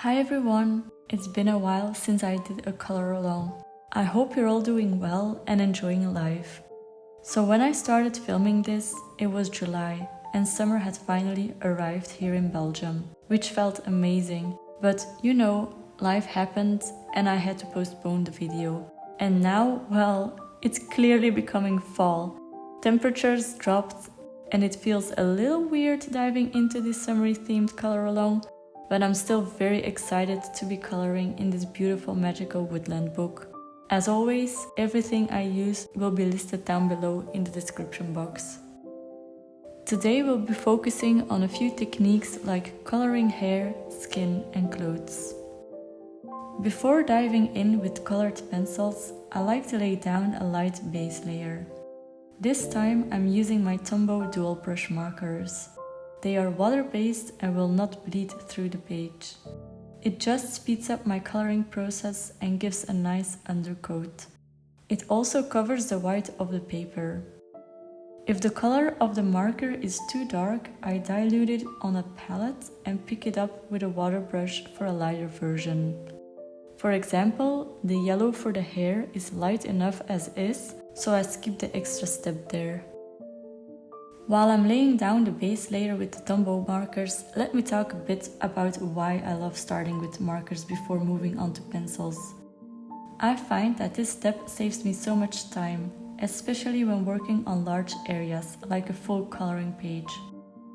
Hi everyone! It's been a while since I did a color along. I hope you're all doing well and enjoying life. So when I started filming this, it was July and summer had finally arrived here in Belgium, which felt amazing. But you know, life happened and I had to postpone the video. And now, well, it's clearly becoming fall. Temperatures dropped and it feels a little weird diving into this summery themed color along, but I'm still very excited to be coloring in this beautiful magical woodland book. As always, everything I use will be listed down below in the description box. Today we'll be focusing on a few techniques like coloring hair, skin and clothes. Before diving in with colored pencils, I like to lay down a light base layer. This time I'm using my Tombow Dualbrushmarkers. They are water-based and will not bleed through the page. It just speeds up my coloring process and gives a nice undercoat. It also covers the white of the paper. If the color of the marker is too dark, I dilute it on a palette and pick it up with a water brush for a lighter version. For example, the yellow for the hair is light enough as is, so I skip the extra step there. While I'm laying down the base layer with the Tombow markers, let me talk a bit about why I love starting with markers before moving on to pencils. I find that this step saves me so much time, especially when working on large areas like a full coloring page.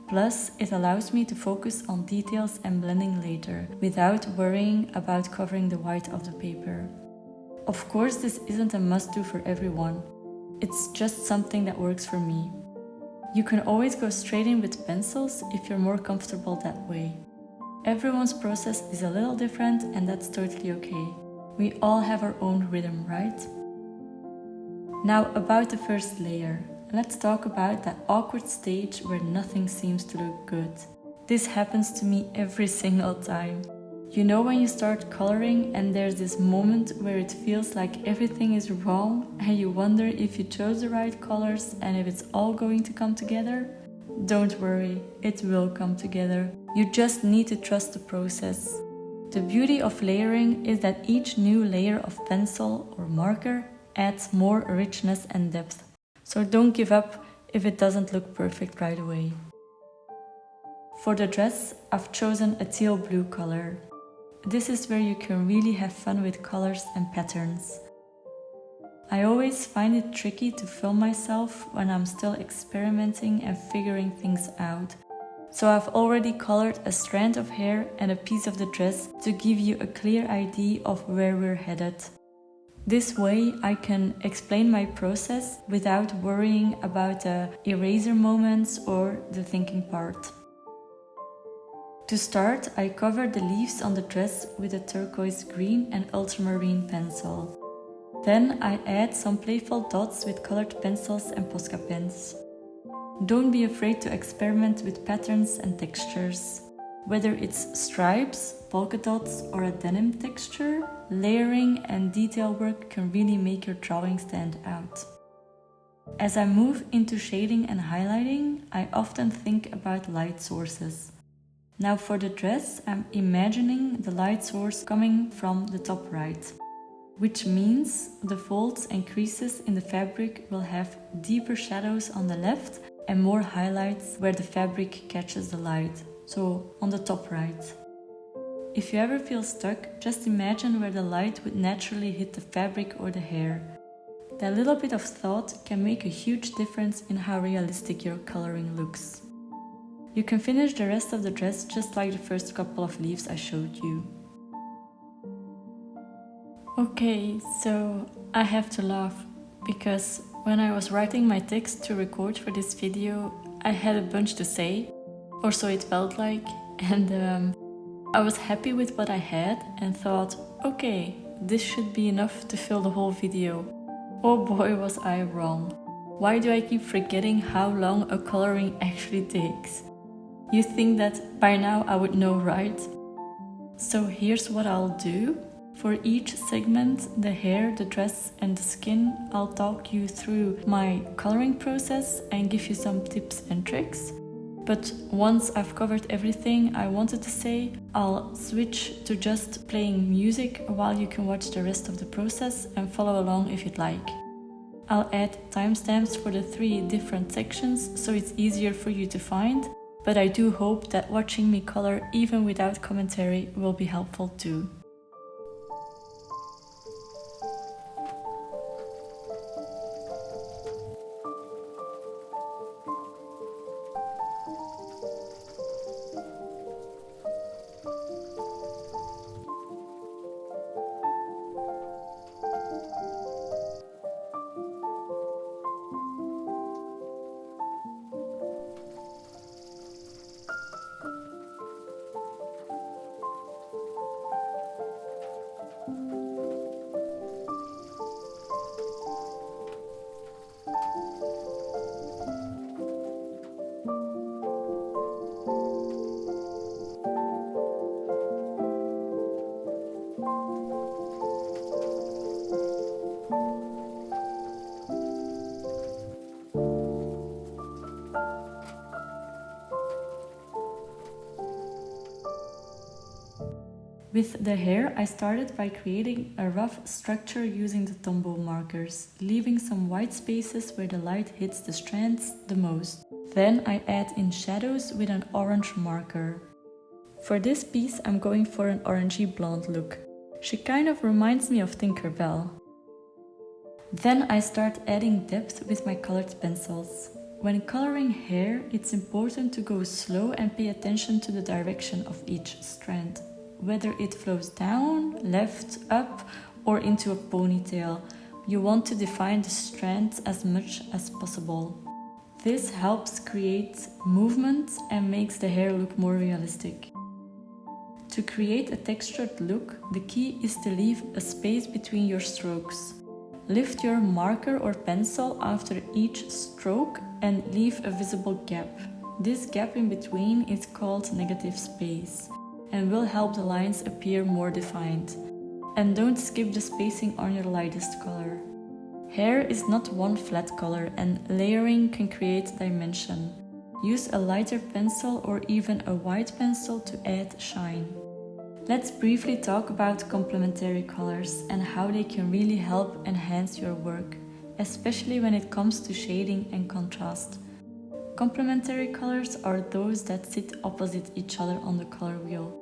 Plus, it allows me to focus on details and blending later, without worrying about covering the white of the paper. Of course, this isn't a must-do for everyone. It's just something that works for me. You can always go straight in with pencils if you're more comfortable that way. Everyone's process is a little different and that's totally okay. We all have our own rhythm, right? Now about the first layer. Let's talk about that awkward stage where nothing seems to look good. This happens to me every single time. You know when you start coloring and there's this moment where it feels like everything is wrong and you wonder if you chose the right colors and if it's all going to come together? Don't worry, it will come together. You just need to trust the process. The beauty of layering is that each new layer of pencil or marker adds more richness and depth. So don't give up if it doesn't look perfect right away. For the dress, I've chosen a teal blue color. This is where you can really have fun with colors and patterns. I always find it tricky to film myself when I'm still experimenting and figuring things out. So I've already colored a strand of hair and a piece of the dress to give you a clear idea of where we're headed. This way I can explain my process without worrying about the eraser moments or the thinking part. To start, I cover the leaves on the dress with a turquoise green and ultramarine pencil. Then I add some playful dots with colored pencils and Posca pens. Don't be afraid to experiment with patterns and textures. Whether it's stripes, polka dots or a denim texture, layering and detail work can really make your drawing stand out. As I move into shading and highlighting, I often think about light sources. Now for the dress, I'm imagining the light source coming from the top right, which means the folds and creases in the fabric will have deeper shadows on the left and more highlights where the fabric catches the light, so on the top right. If you ever feel stuck, just imagine where the light would naturally hit the fabric or the hair. That little bit of thought can make a huge difference in how realistic your coloring looks. You can finish the rest of the dress just like the first couple of leaves I showed you. Okay, so I have to laugh, because when I was writing my text to record for this video, I had a bunch to say, or so it felt like, and I was happy with what I had and thought, okay, this should be enough to fill the whole video. Oh boy, was I wrong. Why do I keep forgetting how long a coloring actually takes? You think that by now I would know, right? So here's what I'll do. For each segment, the hair, the dress and the skin, I'll talk you through my coloring process and give you some tips and tricks. But once I've covered everything I wanted to say, I'll switch to just playing music while you can watch the rest of the process and follow along if you'd like. I'll add timestamps for the 3 different sections so it's easier for you to find, but I do hope that watching me color even without commentary will be helpful too. With the hair, I started by creating a rough structure using the Tombow markers, leaving some white spaces where the light hits the strands the most. Then I add in shadows with an orange marker. For this piece, I'm going for an orangey blonde look. She kind of reminds me of Tinkerbell. Then I start adding depth with my colored pencils. When coloring hair, it's important to go slow and pay attention to the direction of each strand. Whether it flows down, left, up, or into a ponytail, you want to define the strands as much as possible. This helps create movement and makes the hair look more realistic. To create a textured look, the key is to leave a space between your strokes. Lift your marker or pencil after each stroke and leave a visible gap. This gap in between is called negative space and will help the lines appear more defined. And don't skip the spacing on your lightest color. Hair is not one flat color and layering can create dimension. Use a lighter pencil or even a white pencil to add shine. Let's briefly talk about complementary colors and how they can really help enhance your work, especially when it comes to shading and contrast. Complementary colors are those that sit opposite each other on the color wheel,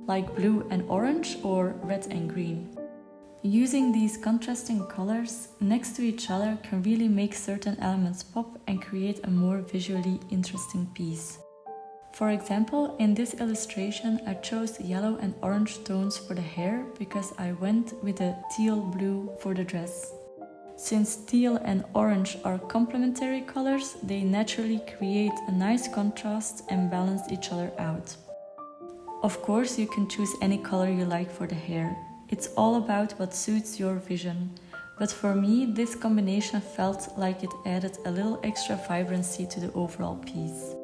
like blue and orange or red and green. Using these contrasting colors next to each other can really make certain elements pop and create a more visually interesting piece. For example, in this illustration I chose yellow and orange tones for the hair because I went with a teal blue for the dress. Since teal and orange are complementary colors, they naturally create a nice contrast and balance each other out. Of course, you can choose any color you like for the hair. It's all about what suits your vision. But for me, this combination felt like it added a little extra vibrancy to the overall piece.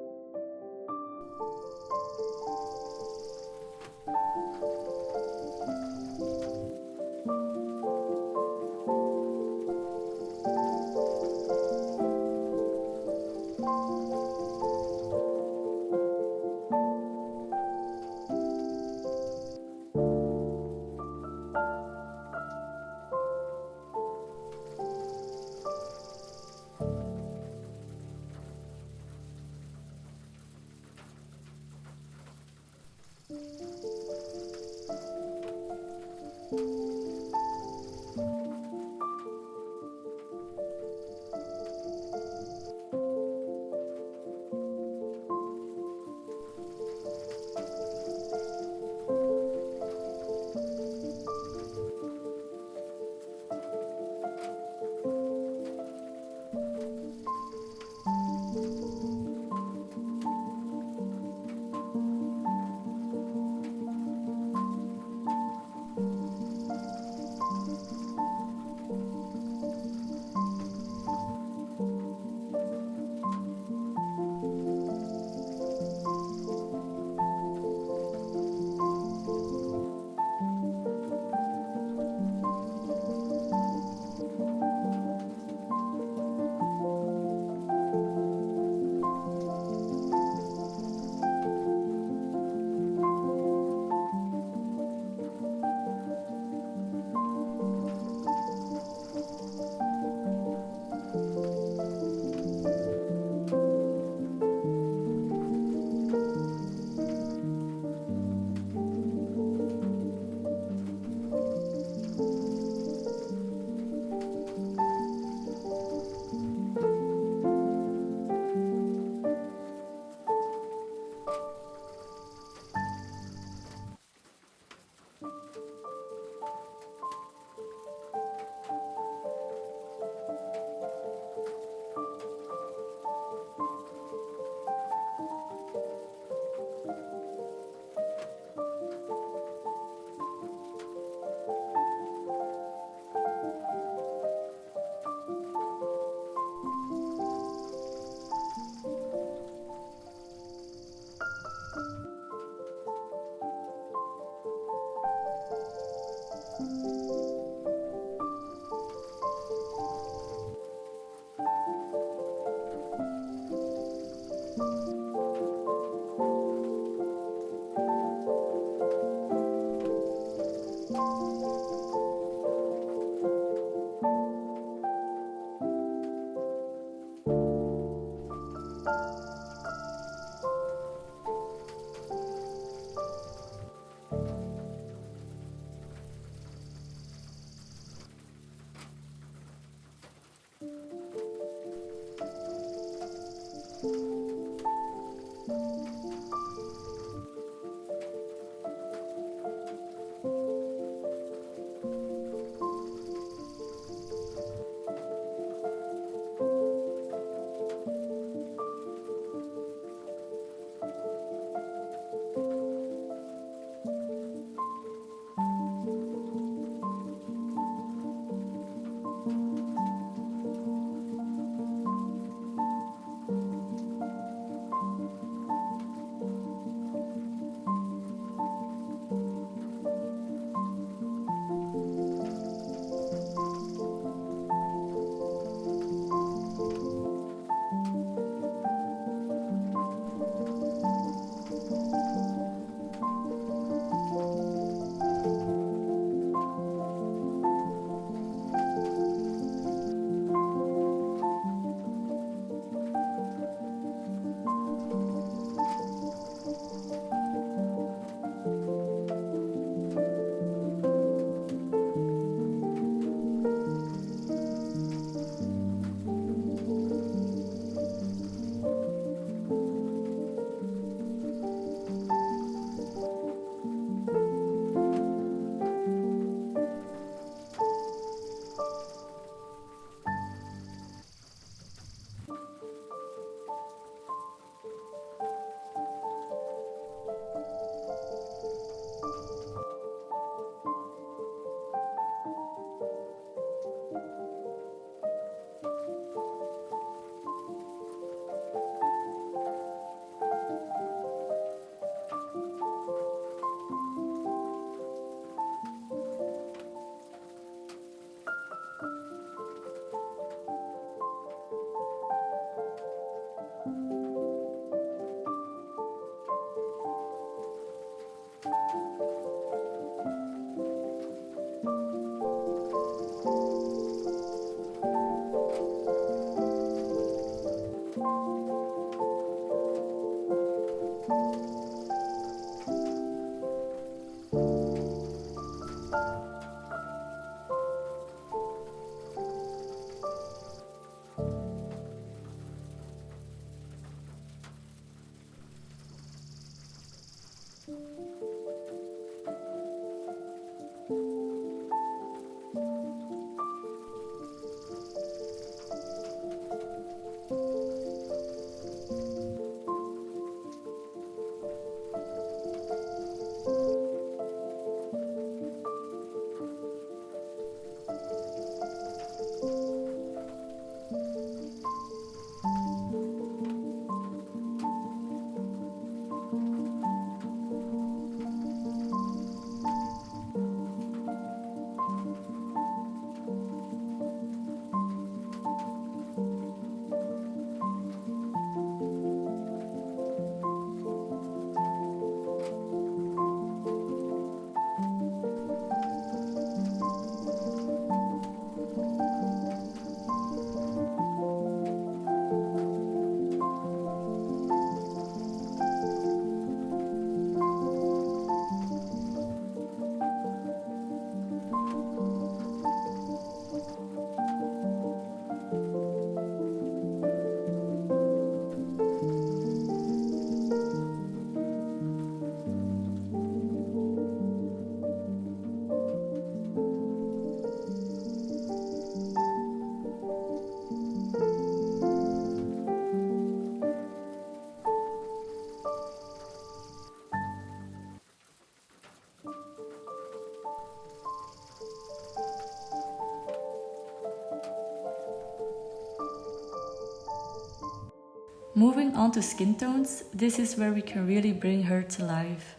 Moving on to skin tones, this is where we can really bring her to life.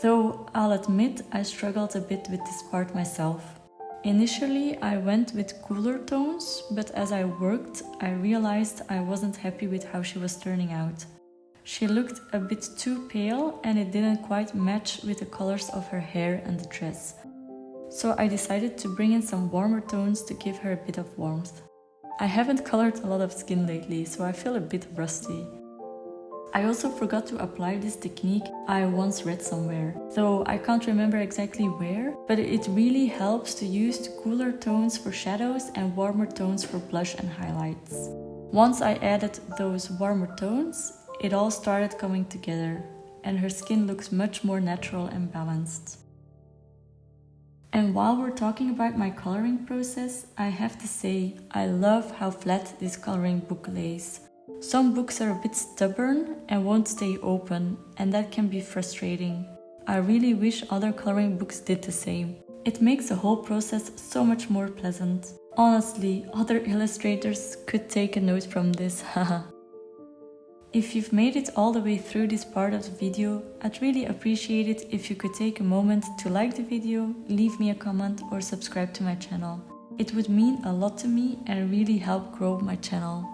Though I'll admit I struggled a bit with this part myself. Initially I went with cooler tones, but as I worked I realized I wasn't happy with how she was turning out. She looked a bit too pale and it didn't quite match with the colors of her hair and the dress. So I decided to bring in some warmer tones to give her a bit of warmth. I haven't colored a lot of skin lately, so I feel a bit rusty. I also forgot to apply this technique I once read somewhere, though I can't remember exactly where, but it really helps to use cooler tones for shadows and warmer tones for blush and highlights. Once I added those warmer tones, it all started coming together, and her skin looks much more natural and balanced. And while we're talking about my coloring process, I have to say I love how flat this coloring book lays. Some books are a bit stubborn and won't stay open, and that can be frustrating. I really wish other coloring books did the same. It makes the whole process so much more pleasant. Honestly, other illustrators could take a note from this, haha. If you've made it all the way through this part of the video, I'd really appreciate it if you could take a moment to like the video, leave me a comment or subscribe to my channel. It would mean a lot to me and really help grow my channel.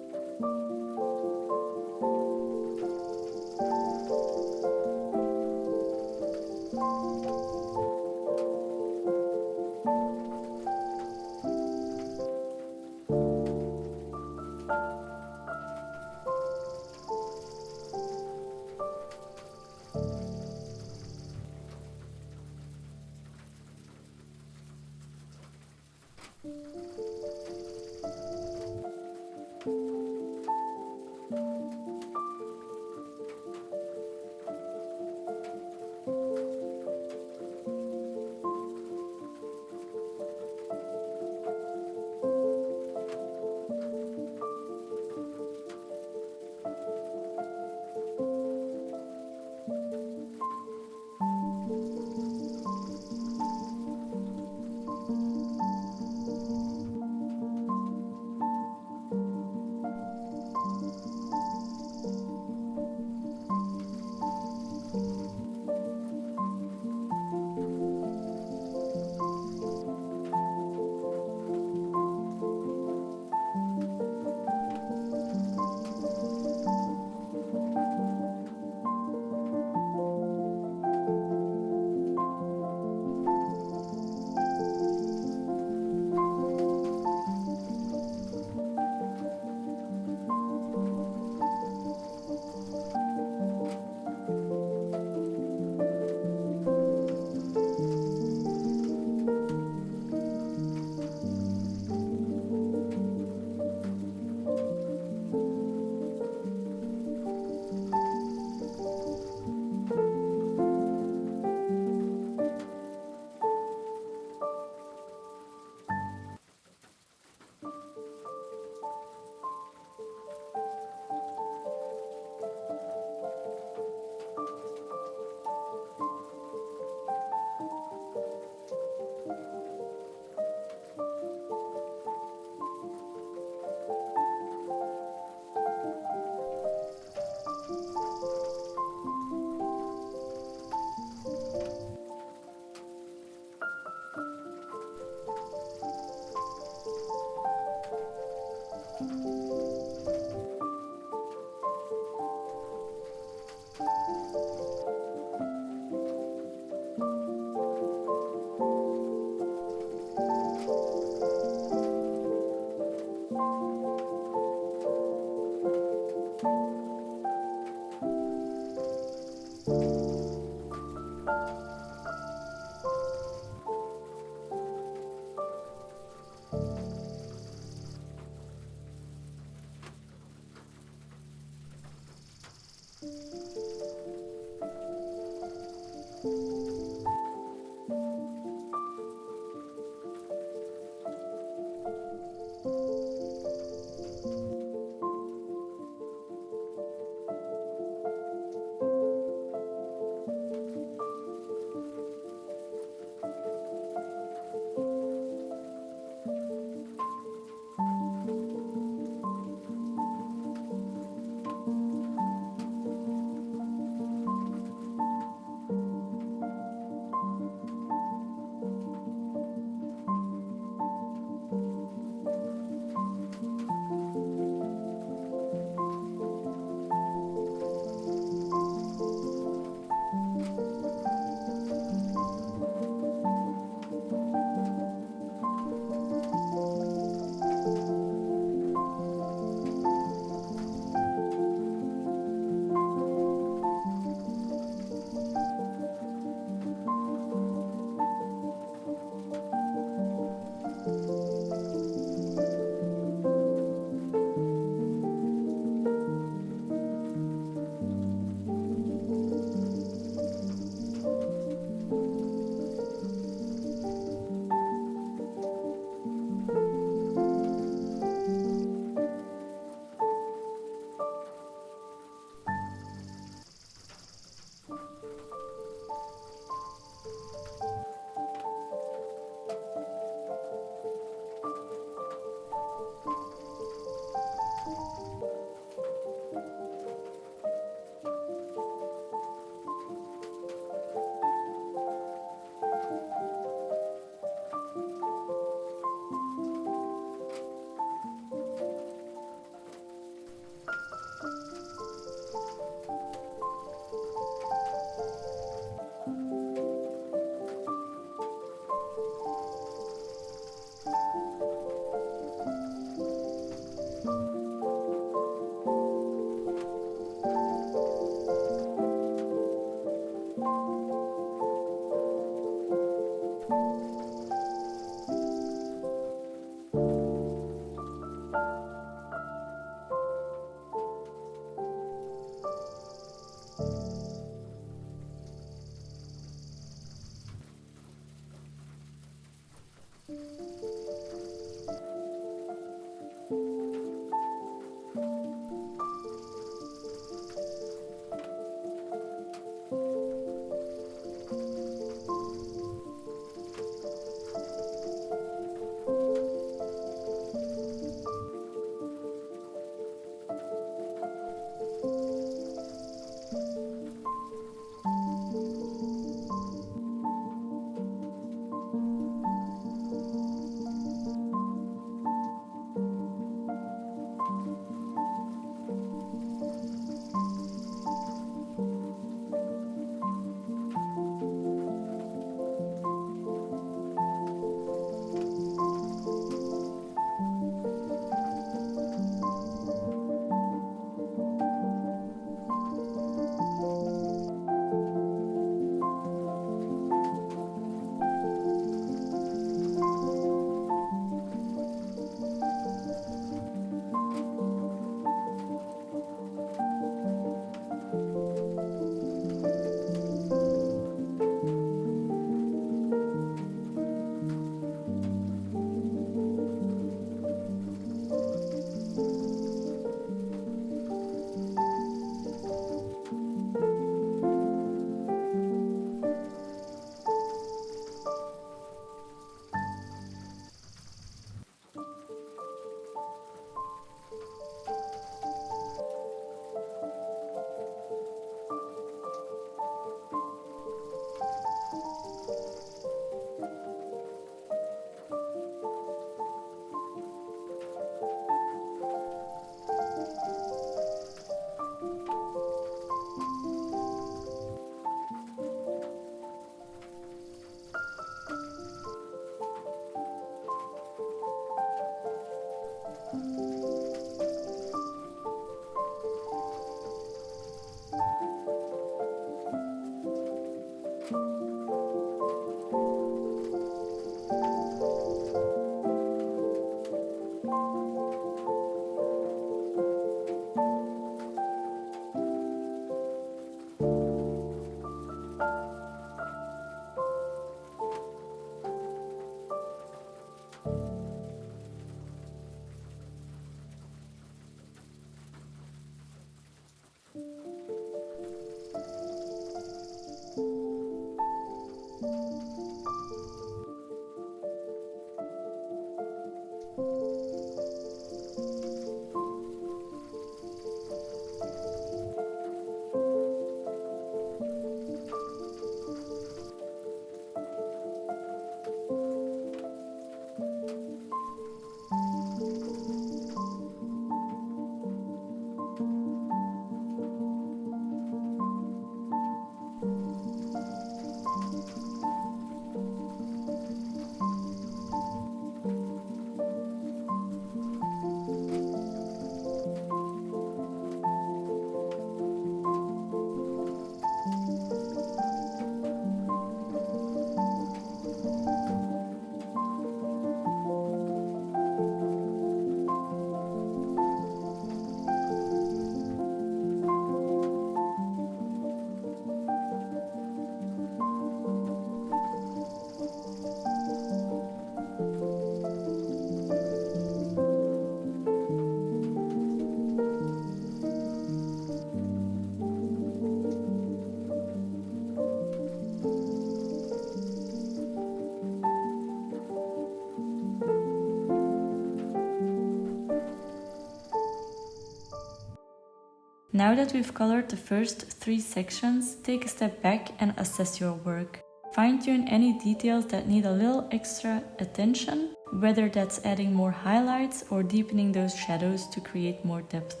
Now that we've colored the first 3 sections, take a step back and assess your work. Fine-tune any details that need a little extra attention, whether that's adding more highlights or deepening those shadows to create more depth.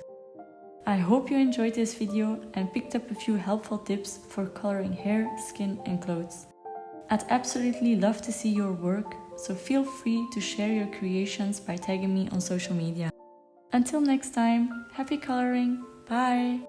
I hope you enjoyed this video and picked up a few helpful tips for coloring hair, skin and clothes. I'd absolutely love to see your work, so feel free to share your creations by tagging me on social media. Until next time, happy coloring! Bye!